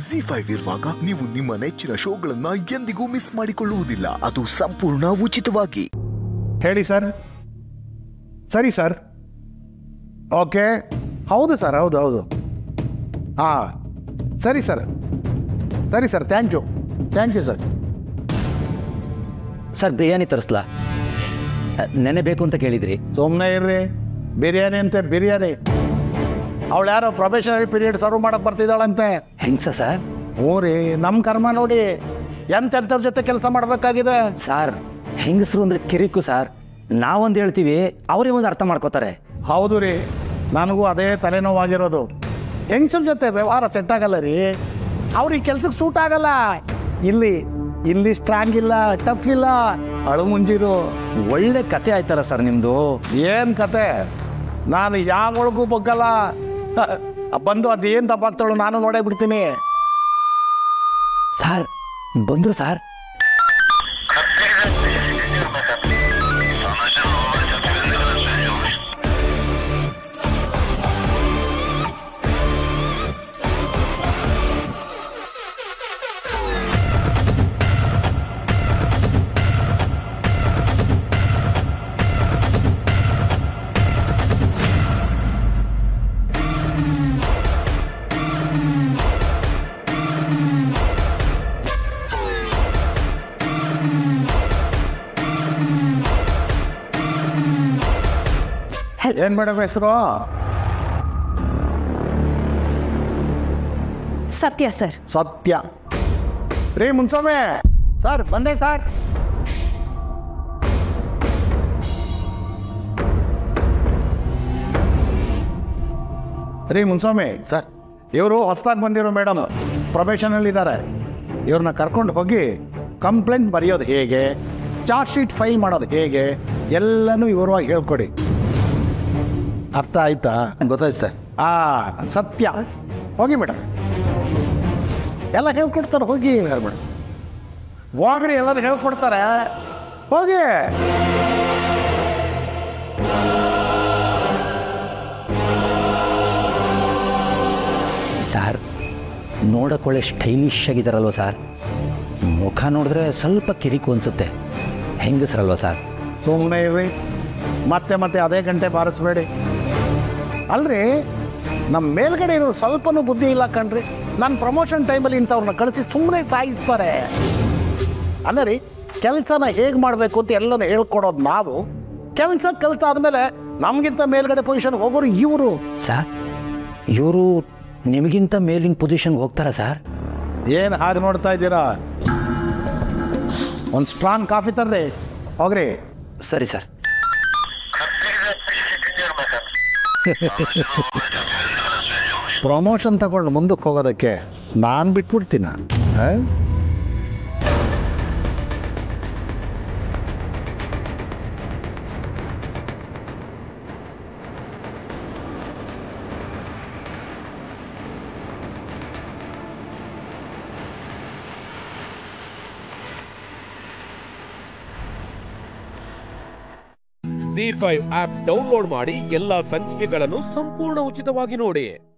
Z5 ಇರುವಾಗ ನೀವು ನಿಮ್ಮ ನೆಚ್ಚಿನ ಶೋಗಳನ್ನ ಎಂದಿಗೂ ಮಿಸ್ ಮಾಡಿಕೊಳ್ಳುವುದಿಲ್ಲ. ಅದು ಸಂಪೂರ್ಣ ಉಚಿತವಾಗಿ. ಹೇಳಿ ಸರ್. ಸರಿ ಸರ್. ಓಕೆ. ಹೌದು ಸರ್, ಹೌದು ಹೌದು. ಹಾಂ ಸರಿ ಸರ್. ಸರಿ sir, thank you sir. Sir biryani ತರಿಸ್ಲಾ? ನೆನೆ ಬೇಕು ಅಂತ ಕೇಳಿದ್ರಿ. ಸುಮ್ಮನೆ ಇರ್ರಿ. ಬಿರಿಯಾನಿ ಅಂತೆ ಬಿರಿಯಾನಿ. ಅವಳು ಯಾರೋ ಪ್ರೊಬೇಷನರಿ ಪೀರಿಯಡ್ ಸರ್ವ್ ಮಾಡಕ್ಕೆ ಬರ್ತಿದ್ದಾಳಂತೆ. ಹೆಂಗ್ಸ ಸರ್? ಹ್ಞೂ ರೀ, ನಮ್ಮ ಕರ್ಮ ನೋಡಿ ಎಂತೆಂಥವ್ರ ಜೊತೆ ಕೆಲಸ ಮಾಡಬೇಕಾಗಿದೆ. ಸರ್ ಹೆಂಗಸರು ಅಂದ್ರೆ ಕಿರಿಕು ಸರ್. ನಾವೊಂದು ಹೇಳ್ತೀವಿ, ಅವರೇ ಒಂದು ಅರ್ಥ ಮಾಡ್ಕೋತಾರೆ. ಹೌದು ರೀ, ನನಗೂ ಅದೇ ತಲೆನೋವಾಗಿರೋದು. ಹೆಂಗಸ್ರ ಜೊತೆ ವ್ಯವಹಾರ ಸೆಟ್ ಆಗಲ್ಲ ರೀ. ಅವ್ರಿಗೆ ಕೆಲ್ಸಕ್ಕೆ ಸೂಟ್ ಆಗಲ್ಲ. ಇಲ್ಲಿ ಸ್ಟ್ರಾಂಗ್ ಇಲ್ಲ, ಟಫ್ ಇಲ್ಲ, ಅಳು ಮುಂಜಿರು. ಒಳ್ಳೆ ಕತೆ ಆಯ್ತಲ್ಲ ಸರ್ ನಿಮ್ದು. ಏನು ಕತೆ? ನಾನು ಯಾವೊಳಗೂ ಬಗ್ಗಲ್ಲ. ಬಂದು ಅದೇನು ತಪ್ಪಾಗ್ತಾಳು ನಾನು ನೋಡೇ ಬಿಡ್ತೀನಿ. ಸರ್ ಬಂದ್ರು ಸರ್. ಏನ್ ಮೇಡಮ್ ಹೆಸರು? ಸತ್ಯ ಸರ್. ಸತ್ಯ ರೀ. ಮುನ್ಸ್ವಾಮಿ ಸರ್, ಬಂದೆ ಸರ್. ರೀ ಮುನ್ಸ್ವಾಮಿ ಸರ್, ಇವರು ಹೊಸದಾಗಿ ಬಂದಿರೋ ಮೇಡಮ್, ಪ್ರೊಬೇಷನಲ್ಲಿ ಇದ್ದಾರೆ. ಇವ್ರನ್ನ ಕರ್ಕೊಂಡು ಹೋಗಿ ಕಂಪ್ಲೇಂಟ್ ಬರೆಯೋದು ಹೇಗೆ, ಚಾರ್ಜ್ ಶೀಟ್ ಫೈಲ್ ಮಾಡೋದು ಹೇಗೆ, ಎಲ್ಲನೂ ವಿವರವಾಗಿ ಹೇಳ್ಕೊಡಿ. ಅರ್ಥ ಆಯ್ತಾ? ಗೊತ್ತಾಯ್ತು ಸರ್. ಸತ್ಯ, ಹೋಗಿ ಮೇಡಮ್. ಎಲ್ಲ ಹೇಳ್ಕೊಡ್ತಾರೆ, ಹೋಗಿ ಮೇಡಮ್. ಹೋಗ್ರಿ, ಎಲ್ಲರೂ ಹೇಳ್ಕೊಡ್ತಾರೆ, ಹೋಗಿ. ಸರ್ ನೋಡಕೊಳ್ಳೆ ಸ್ಟೈಲಿಶ್ ಆಗಿದ್ದಾರಲ್ವ ಸರ್? ಮುಖ ನೋಡಿದ್ರೆ ಸ್ವಲ್ಪ ಕಿರಿಕು ಅನ್ಸುತ್ತೆ. ಹೆಂಗಸ್ರಲ್ವ ಸರ್? ಸುಮ್ಮನೆ ಇರ್ರಿ, ಮತ್ತೆ ಅದೇ ಗಂಟೆ ಬಾರಿಸ್ಬೇಡಿ. ಅಲ್ರಿ, ನಮ್ಮ ಮೇಲ್ಗಡೆ ಇರೋ ಸ್ವಲ್ಪನೂ ಬುದ್ಧಿ ಇಲ್ಲ ಕಣ್ರಿ. ನನ್ನ ಪ್ರಮೋಷನ್ ಟೈಮಲ್ಲಿ ಇಂಥವ್ರನ್ನ ಕಳಿಸಿ ಸುಮ್ಮನೆ ಸಾಯಿಸ್ತಾರೆ. ಅಲ್ಲ ರೀ, ಕೆಲಸನ ಹೇಗೆ ಮಾಡಬೇಕು ಅಂತ ಎಲ್ಲನೂ ಹೇಳ್ಕೊಡೋದು ನಾವು. ಕೆಲಸ ಕಲಿತಾದ್ಮೇಲೆ ನಮಗಿಂತ ಮೇಲ್ಗಡೆ ಪೊಸಿಷನ್ಗೆ ಹೋಗೋರು ಇವರು. ಸರ್ ಇವರು ನಿಮಗಿಂತ ಮೇಲಿನ ಪೊಸಿಷನ್ಗೆ ಹೋಗ್ತಾರಾ ಸರ್? ಏನು ಹಾಗೆ ನೋಡ್ತಾ ಇದ್ದೀರಾ? ಒಂದು ಸ್ಟ್ರಾಂಗ್ ಕಾಫಿ ತರ್ರಿ, ಹೋಗ್ರಿ. ಸರಿ ಸರ್. ಪ್ರಮೋಷನ್ ತಗೊಂಡು ಮುಂದಕ್ಕೆ ಹೋಗೋದಕ್ಕೆ ನಾನು ಬಿಟ್ಬಿಡ್ತೀನ? Z5 ಆಪ್ ಡೌನ್ಲೋಡ್ ಮಾಡಿ ಎಲ್ಲಾ ಸಂಚಿಕೆಗಳನ್ನು ಸಂಪೂರ್ಣ ಉಚಿತವಾಗಿ ನೋಡಿ.